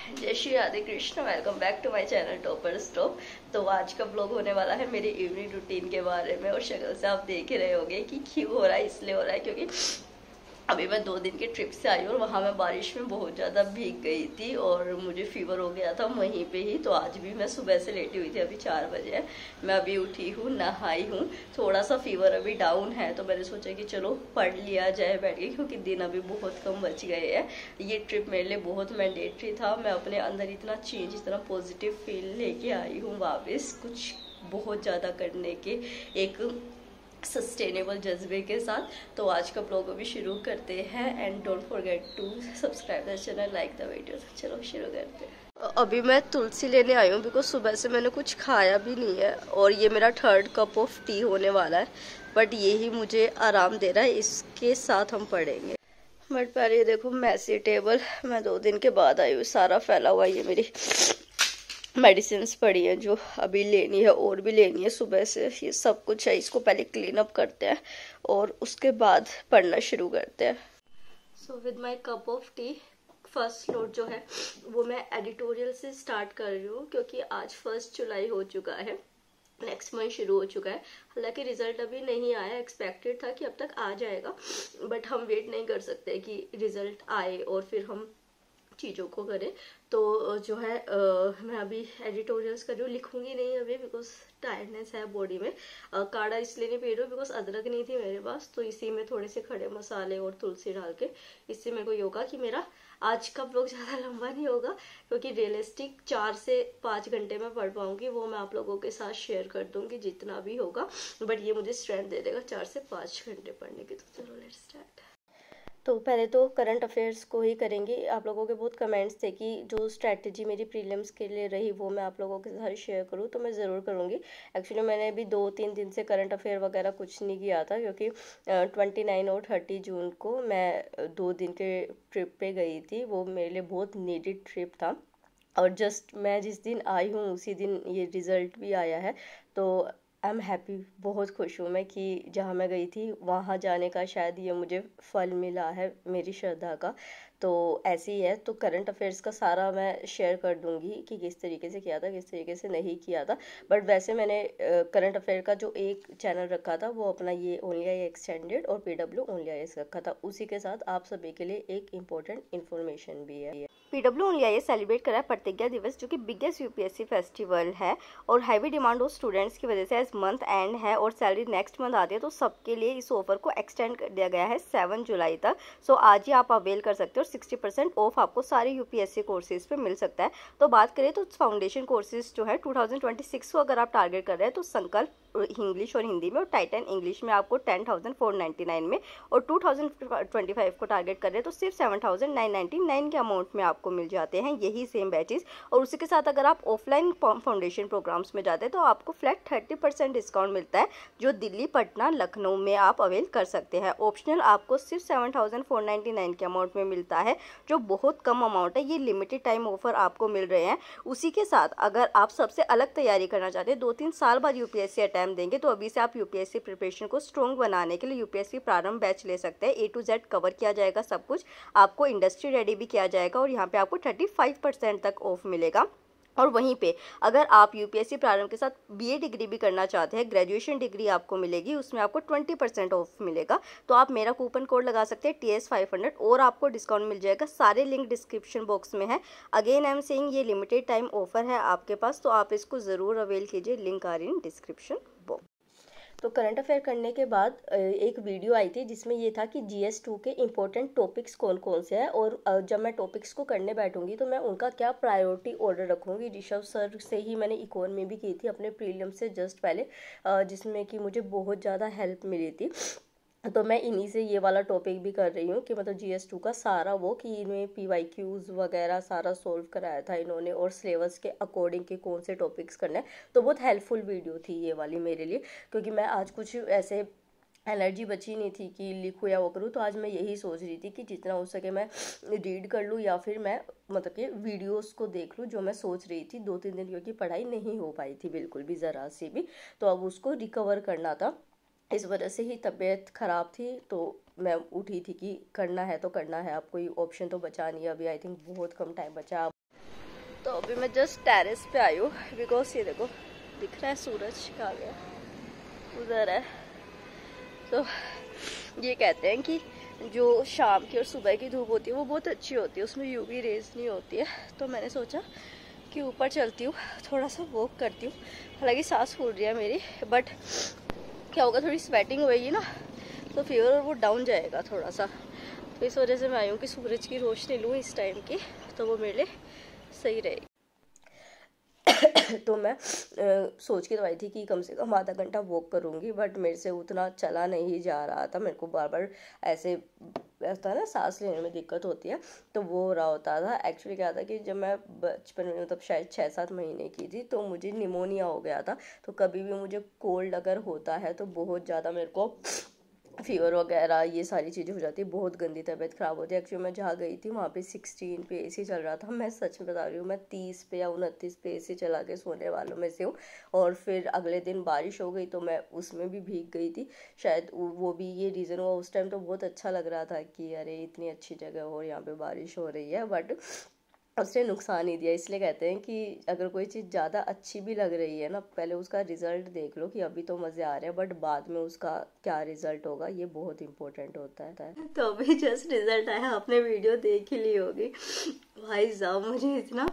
जय Shri Radhe Krishna. Welcome back to my channel Topper Stop. तो आज का ब्लॉग होने वाला है मेरी इवनिंग रूटीन के बारे में। और शक्ल से आप देख ही रहे होंगे कि क्यों हो रहा है। इसलिए हो रहा है क्योंकि अभी मैं 2 दिन के ट्रिप से आई हूँ और वहाँ मैं बारिश में बहुत ज़्यादा भीग गई थी और मुझे फीवर हो गया था वहीं पे ही। तो आज भी मैं सुबह से लेटी हुई थी, अभी 4 बजे है, मैं अभी उठी हूँ, नहाई हूँ। थोड़ा सा फीवर अभी डाउन है तो मैंने सोचा कि चलो पढ़ लिया जाए बैठ के, क्योंकि दिन अभी बहुत कम बच गए हैं। ये ट्रिप मेरे लिए बहुत मैंडेटरी था। मैं अपने अंदर इतना चेंज, इतना पॉजिटिव फील लेके आई हूँ वापस, कुछ बहुत ज़्यादा करने के एक सस्टेनेबल जज्बे के साथ। तो आज का ब्लॉग अभी शुरू करते हैं। And don't forget to subscribe the channel, like the video. चलो शुरू करते हैं। अभी मैं तुलसी लेने आई हूँ बिकॉज सुबह से मैंने कुछ खाया भी नहीं है और ये मेरा 3rd कप ऑफ टी होने वाला है। बट यही मुझे आराम दे रहा है, इसके साथ हम पढ़ेंगे। बट पहले ये देखो मैसी टेबल, मैं 2 दिन के बाद आई हूँ, सारा फैला हुआ। ये मेरी मेडिसिन पड़ी है जो अभी लेनी है और भी लेनी है सुबह से। ये सब कुछ है, इसको पहले क्लीन अप करते हैं और उसके बाद पढ़ना शुरू करते हैं। So with my cup of T, first note जो है वो मैं एडिटोरियल से स्टार्ट कर रही हूँ, क्योंकि आज 1 जुलाई हो चुका है, नेक्स्ट मंथ शुरू हो चुका है। हालांकि रिजल्ट अभी नहीं आया, एक्सपेक्टेड था कि अब तक आ जाएगा, बट हम वेट नहीं कर सकते कि रिजल्ट आए और फिर हम चीज़ों को करें। तो जो है मैं अभी एडिटोरियल्स कर रही हूँ, लिखूंगी नहीं अभी बिकॉज टायर्डनेस है बॉडी में। काढ़ा इसलिए नहीं पी रही हूँ बिकॉज अदरक नहीं थी मेरे पास, तो इसी में थोड़े से खड़े मसाले और तुलसी डाल के इससे मेरे को ये होगा कि मेरा आज का ब्लॉग ज़्यादा लंबा नहीं होगा, क्योंकि रियलिस्टिक 4 से 5 घंटे में पढ़ पाऊंगी, वो मैं आप लोगों के साथ शेयर कर दूंगी जितना भी होगा। बट ये मुझे स्ट्रेंथ दे देगा 4 से 5 घंटे पढ़ने की। तो चलो लेट्स स्टार्ट। तो पहले तो करंट अफेयर्स को ही करेंगे। आप लोगों के बहुत कमेंट्स थे कि जो स्ट्रैटेजी मेरी प्रीलिम्स के लिए रही वो मैं आप लोगों के साथ शेयर करूँ, तो मैं ज़रूर करूँगी। एक्चुअली मैंने अभी 2-3 दिन से करंट अफेयर वगैरह कुछ नहीं किया था, क्योंकि 29 और 30 जून को मैं 2 दिन के ट्रिप पे गई थी। वो मेरे लिए बहुत नीडेड ट्रिप था और जस्ट मैं जिस दिन आई हूँ उसी दिन ये रिज़ल्ट भी आया है। तो आई एम हैप्पी, बहुत खुश हूँ मैं कि जहाँ मैं गई थी वहाँ जाने का शायद ये मुझे फल मिला है मेरी श्रद्धा का। तो ऐसे ही है। तो करंट अफेयर्स का सारा मैं शेयर कर दूंगी कि किस तरीके से किया था, किस तरीके से नहीं किया था। बट वैसे मैंने करंट अफेयर का जो एक चैनल रखा था वो अपना ये ओनली आई एक्सटेंडेड और PW ओनली आई रखा था, उसी के साथ आप सभी के लिए एक इम्पोर्टेंट इन्फॉर्मेशन भी है। PW ओनली आई सेलिब्रेट करा है प्रतिज्ञा दिवस, जो कि बिगेस्ट UPSC फेस्टिवल है और हैवी डिमांड ऑफ स्टूडेंट्स की वजह से एज मंथ एंड है और सैलरी नेक्स्ट मंथ आती है, तो सबके लिए इस ऑफर को एक्सटेंड कर दिया गया है 7 जुलाई तक। सो आज ही आप अवेल कर सकते हो। 60% ऑफ आपको सारे UPSC कोर्सेज पे मिल सकता है। तो बात करें तो फाउंडेशन कोर्सेज जो है 2026 को अगर आप टारगेट कर रहे हैं तो संकल्प इंग्लिश और हिंदी में और टाइटन इंग्लिश में आपको 10,499 में, और 2025 को टारगेट कर रहे हैं तो सिर्फ 7,999 के अमाउंट में आपको मिल जाते हैं यही सेम बैचेस। और उसी के साथ अगर आप ऑफलाइन फाउंडेशन प्रोग्राम्स में जाते हैं तो आपको फ्लैट 30% डिस्काउंट मिलता है, जो दिल्ली, पटना, लखनऊ में आप अवेल कर सकते हैं। ऑप्शनल आपको सिर्फ 7,499 के अमाउंट में मिलता है, जो बहुत कम अमाउंट है। ये लिमिटेड टाइम ऑफर आपको मिल रहे हैं। उसी के साथ अगर आप सबसे अलग तैयारी करना चाहते हैं, 2-3 साल बाद UPSC अटैम्प्ट देंगे, तो अभी से आप UPSC प्रिपरेशन को स्ट्रॉन्ग बनाने के लिए UPSC प्रारंभ बैच ले सकते हैं। A to Z कवर किया जाएगा सब कुछ, आपको इंडस्ट्री रेडी भी किया जाएगा और यहाँ पे आपको 35% तक ऑफ मिलेगा। और वहीं पे अगर आप UPSC प्रारंभ के साथ BA डिग्री भी करना चाहते हैं, ग्रेजुएशन डिग्री आपको मिलेगी, उसमें आपको 20% ऑफ मिलेगा। तो आप मेरा कूपन कोड लगा सकते हैं TS500 और आपको डिस्काउंट मिल जाएगा। सारे लिंक डिस्क्रिप्शन बॉक्स में है। अगेन आई एम सेइंग ये लिमिटेड टाइम ऑफर है आपके पास, तो आप इसको ज़रूर अवेल कीजिए। Link are in description box. तो करंट अफेयर करने के बाद एक वीडियो आई थी जिसमें ये था कि GS2 के इम्पोर्टेंट टॉपिक्स कौन कौन से हैं, और जब मैं टॉपिक्स को करने बैठूंगी तो मैं उनका क्या प्रायोरिटी ऑर्डर रखूंगी। ऋषभ सर से ही मैंने इकोनॉमी भी की थी अपने प्रीलिम से जस्ट पहले, जिसमें कि मुझे बहुत ज़्यादा हेल्प मिली थी। तो मैं इन्हीं से ये वाला टॉपिक भी कर रही हूँ कि मतलब GS2 का सारा वो कि इन्हें PYQs वगैरह सारा सोल्व कराया था इन्होंने, और सिलेबस के अकॉर्डिंग के कौन से टॉपिक्स करने हैं। तो बहुत हेल्पफुल वीडियो थी ये वाली मेरे लिए, क्योंकि मैं आज कुछ ऐसे एनर्जी बची नहीं थी कि लिखूँ या वो करूँ। तो आज मैं यही सोच रही थी कि जितना हो सके मैं रीड कर लूँ या फिर मैं मतलब कि वीडियोस को देख लूँ, जो मैं सोच रही थी 2-3 दिन, क्योंकि पढ़ाई नहीं हो पाई थी बिल्कुल भी, ज़रा सी भी। तो अब उसको रिकवर करना था, इस वजह से ही तबीयत ख़राब थी। तो मैं उठी थी कि करना है तो करना है, अब कोई ऑप्शन तो बचा नहीं है। अभी आई थिंक बहुत कम टाइम बचा। तो अभी मैं जस्ट टेरेस पे आई हूँ बिकॉज ये देखो दिख रहा है सूरज कहाँ गया, उधर है। तो ये कहते हैं कि जो शाम की और सुबह की धूप होती है वो बहुत अच्छी होती है, उसमें यूवी रेज नहीं होती है। तो मैंने सोचा कि ऊपर चलती हूँ, थोड़ा सा वॉक करती हूँ। हालांकि सांस फूल रही है मेरी, बट क्या होगा, थोड़ी स्वेटिंग होएगी ना तो फीवर वो डाउन जाएगा थोड़ा सा। तो इस वजह से मैं आई हूँ कि सूरज की रोशनी लूँ इस टाइम की, तो वो मेरे लिए सही रहेगी। तो मैं सोच के तो आई थी कि कम से कम आधा घंटा वॉक करूँगी, बट मेरे से उतना चला नहीं जा रहा था। मेरे को बार बार ऐसे होता है ना, सांस लेने में दिक्कत होती है, तो वो हो रहा होता था। एक्चुअली क्या था कि जब मैं बचपन में मतलब शायद 6-7 महीने की थी तो मुझे निमोनिया हो गया था। तो कभी भी मुझे कोल्ड अगर होता है तो बहुत ज़्यादा मेरे को फीवर वगैरह ये सारी चीज़ें हो जाती है, बहुत गंदी तबीयत ख़राब होती है। एक्चुअली मैं जहाँ गई थी वहाँ पे 16 पे एसी चल रहा था। मैं सच में बता रही हूँ, मैं 30 पे या 29 पे एसी चला के सोने वालों में से हूँ। और फिर अगले दिन बारिश हो गई तो मैं उसमें भी भीग गई थी। शायद वो भी ये रीज़न हुआ। उस टाइम तो बहुत अच्छा लग रहा था कि अरे इतनी अच्छी जगह हो, यहाँ पे बारिश हो रही है, बट उसने नुकसान ही दिया। इसलिए कहते हैं कि अगर कोई चीज़ ज़्यादा अच्छी भी लग रही है ना, पहले उसका रिजल्ट देख लो कि अभी तो मज़े आ रहे हैं, बट बाद में उसका क्या रिजल्ट होगा ये बहुत इंपॉर्टेंट होता है। तो अभी जस्ट रिजल्ट आया, आपने वीडियो देख ही ली होगी। भाई साहब मुझे इतना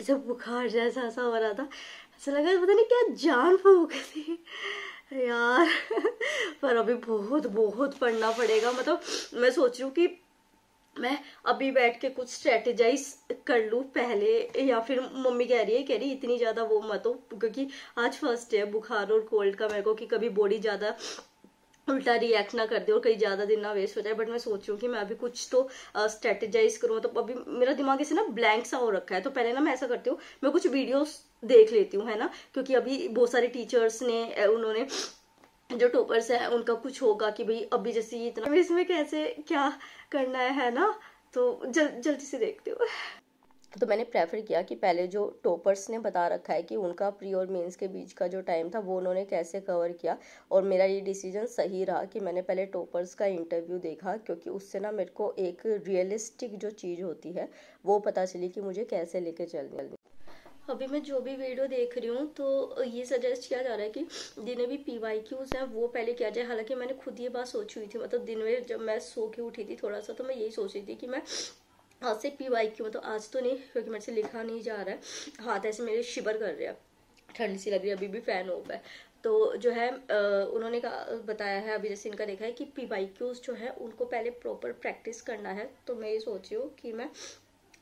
ऐसा बुखार जैसा सा हो रहा था, ऐसा लगा पता नहीं क्या जान फूक थी यार। पर अभी बहुत बहुत पढ़ना पड़ेगा। मतलब मैं सोच रही हूँ कि मैं अभी बैठ के कुछ स्ट्रेटेजाइज कर लूँ पहले, या फिर मम्मी कह रही इतनी ज़्यादा वो मत हो, क्योंकि आज फर्स्ट है बुखार और कोल्ड का मेरे को, कि कभी बॉडी ज़्यादा उल्टा रिएक्ट ना कर दे और कई ज़्यादा दिन ना वेस्ट हो जाए। बट मैं सोच रही हूँ कि मैं अभी कुछ तो स्ट्रेटेजाइज करूँ। तो अभी मेरा दिमाग ऐसे ना ब्लैंक सा हो रखा है। तो पहले ना मैं ऐसा करती हूँ, मैं कुछ वीडियोस देख लेती हूँ, है ना, क्योंकि अभी बहुत सारे टीचर्स ने उन्होंने जो टॉपर्स है उनका कुछ होगा कि भाई अभी जैसे ये इतना इसमें कैसे क्या करना है ना। तो जल्दी से देखते हो। तो मैंने प्रेफर किया कि पहले जो टॉपर्स ने बता रखा है कि उनका प्री और मेंस के बीच का जो टाइम था वो उन्होंने कैसे कवर किया, और मेरा ये डिसीजन सही रहा कि मैंने पहले टॉपर्स का इंटरव्यू देखा, क्योंकि उससे ना मेरे को एक रियलिस्टिक जो चीज़ होती है वो पता चली कि मुझे कैसे लेके चलनी। अभी मैं जो भी वीडियो देख रही हूँ तो ये सजेस्ट किया जा रहा है कि जिन्हें भी PYQs हैं वो पहले किया जाए। हालांकि मैंने खुद ये बात सोची हुई थी, मतलब दिन में जब मैं सो के उठी थी थोड़ा सा, तो मैं यही सोच रही थी कि मैं आज से PYQ, मतलब आज तो नहीं क्योंकि मेरे से लिखा नहीं जा रहा है, हाथ ऐसे मेरे शिवर कर रहे हैं, ठंड सी लग रही है, अभी भी फैन ऑफ है। तो जो है उन्होंने बताया है, अभी जैसे इनका देखा है कि PYQs जो है उनको पहले प्रॉपर प्रैक्टिस करना है। तो मैं ये सोच रही हूँ कि मैं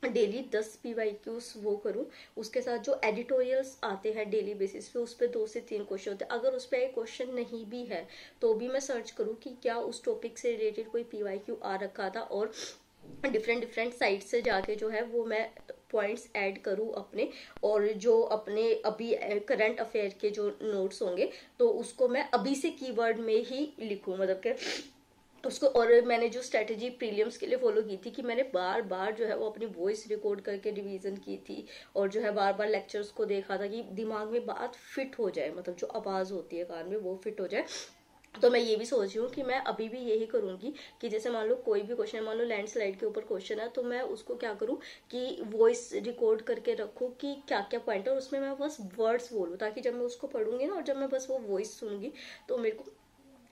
डेली 10 PYQs वो करूँ। उसके साथ जो एडिटोरियल्स आते हैं डेली बेसिस पे, उस पर 2 से 3 क्वेश्चन होते हैं। अगर उस पर एक क्वेश्चन नहीं भी है तो भी मैं सर्च करूँ कि क्या उस टॉपिक से रिलेटेड कोई PYQ आ रखा था, और डिफरेंट साइट से जाके जो है वो मैं पॉइंट्स ऐड करूँ अपने, और जो अपने अभी करंट अफेयर के जो नोट्स होंगे तो उसको मैं अभी से कीवर्ड में ही लिखूँ, मतलब कि उसको। और मैंने जो स्ट्रेटेजी प्रीलियम्स के लिए फॉलो की थी कि मैंने बार बार जो है वो अपनी वॉइस रिकॉर्ड करके रिवीजन की थी, और जो है बार बार लेक्चर्स को देखा था कि दिमाग में बात फिट हो जाए, मतलब जो आवाज़ होती है कान में वो फिट हो जाए। तो मैं ये भी सोच रही हूँ कि मैं अभी भी यही करूँगी कि जैसे मान लो कोई भी क्वेश्चन है, मान लो लैंडस्लाइड के ऊपर क्वेश्चन है, तो मैं उसको क्या करूँ कि वॉइस रिकॉर्ड करके रखूँ कि क्या क्या पॉइंट है, और उसमें मैं बस वर्ड्स बोलूँ, ताकि जब मैं उसको पढ़ूंगी ना और जब मैं बस वो वॉइस सुनूंगी तो मेरे को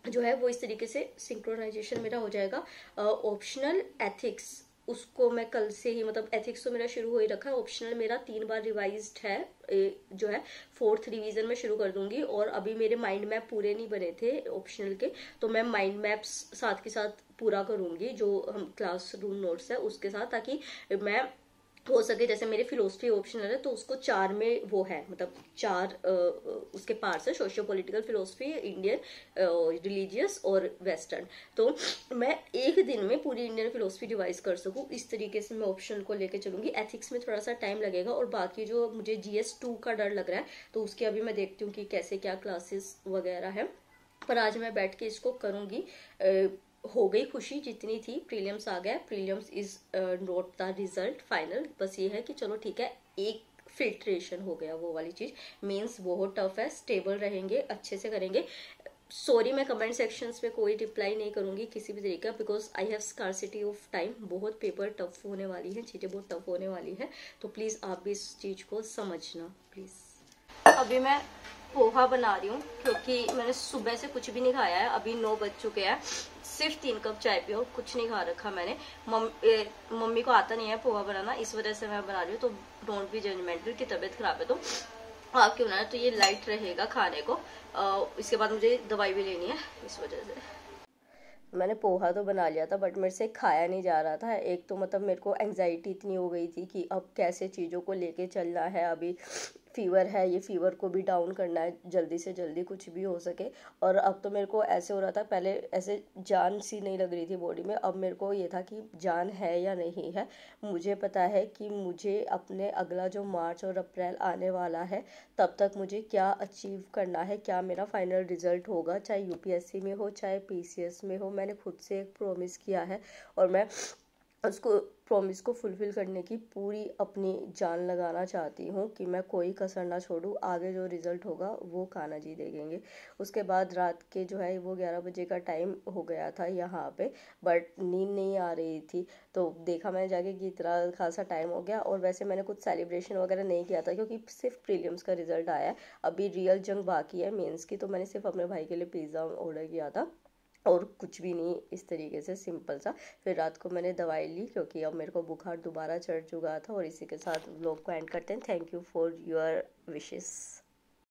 जो है वो इस तरीके से सिंक्रोनाइजेशन मेरा हो जाएगा। ऑप्शनल एथिक्स, उसको मैं कल से ही, मतलब एथिक्स तो मेरा शुरू हो ही रखा है, ऑप्शनल मेरा 3 बार रिवाइज्ड है, जो है 4th रिवीजन में शुरू कर दूंगी। और अभी मेरे माइंड मैप पूरे नहीं बने थे ऑप्शनल के, तो मैं माइंड मैप्स साथ के साथ पूरा करूंगी जो हम क्लासरूम नोट्स है उसके साथ, ताकि मैं हो सके, जैसे मेरे फिलोसफी ऑप्शनल है तो उसको 4 में वो है, मतलब 4 उसके पार्ट्स है, socio political philosophy, Indian, religious और वेस्टर्न। तो मैं एक दिन में पूरी इंडियन फिलोसफी रिवाइज कर सकूं, इस तरीके से मैं ऑप्शनल को लेके चलूंगी। एथिक्स में थोड़ा सा टाइम लगेगा, और बाकी जो मुझे GS2 का डर लग रहा है तो उसकी अभी मैं देखती हूँ कि कैसे क्या क्लासेस वगैरह है, पर आज मैं बैठ के इसको करूंगी। हो गई खुशी जितनी थी, प्रीलियम्स आ गया, prelims is not the result final, बस ये है कि चलो ठीक है एक फिल्ट्रेशन हो गया वो वाली चीज। मेंस बहुत टफ है, स्टेबल रहेंगे, अच्छे से करेंगे, सॉरी, मैं कमेंट सेक्शंस में कोई रिप्लाई नहीं करूंगी किसी भी तरीके का, because I have scarcity of time. बहुत पेपर टफ होने वाली है, चीज़ें बहुत टफ होने वाली है, तो प्लीज़ आप भी इस चीज़ को समझना प्लीज़। अभी मैं पोहा बना रही हूँ क्योंकि मैंने सुबह से कुछ भी नहीं खाया है। अभी 9 बज चुके हैं, सिर्फ 3 कप चाय पियो, कुछ नहीं खा रखा मैंने। मम्मी को आता नहीं है पोहा बनाना, इस वजह से मैं बना रही हूँ। तो डोंट बी जजमेंटल की तबीयत खराब है तो आपके बनाना, तो ये लाइट रहेगा खाने को। इसके बाद मुझे दवाई भी लेनी है, इस वजह से मैंने पोहा तो बना लिया था, बट मेरे से खाया नहीं जा रहा था। एक तो मतलब मेरे को एंजाइटी इतनी हो गई थी कि अब कैसे चीज़ों को लेके चलना है। अभी फीवर है, ये फीवर को भी डाउन करना है जल्दी से जल्दी, कुछ भी हो सके। और अब तो मेरे को ऐसे हो रहा था, पहले ऐसे जान सी नहीं लग रही थी बॉडी में, अब मेरे को ये था कि जान है या नहीं है। मुझे पता है कि मुझे अपने अगला जो मार्च और अप्रैल आने वाला है, तब तक मुझे क्या अचीव करना है, क्या मेरा फाइनल रिजल्ट होगा, चाहे यूपीएससी में हो चाहे पीसीएस में हो। मैंने खुद से एक प्रॉमिस किया है और मैं उसको प्रॉमिस को फुलफिल करने की पूरी अपनी जान लगाना चाहती हूँ कि मैं कोई कसर ना छोड़ूँ। आगे जो रिज़ल्ट होगा वो कान्हा जी देखेंगे। उसके बाद रात के जो है वो 11 बजे का टाइम हो गया था यहाँ पे, बट नींद नहीं आ रही थी। तो देखा मैंने जाके कि इतना खासा टाइम हो गया। और वैसे मैंने कुछ सेलिब्रेशन वगैरह नहीं किया था क्योंकि सिर्फ प्रीलिम्स का रिजल्ट आया है, अभी रियल जंग बाकी है मेंस की। तो मैंने सिर्फ अपने भाई के लिए पिज़्ज़ा ऑर्डर किया था और कुछ भी नहीं, इस तरीके से सिंपल सा। फिर रात को मैंने दवाई ली क्योंकि अब मेरे को बुखार दोबारा चढ़ चुका था। और इसी के साथ व्लॉग को एंड करते हैं। Thank you for your wishes.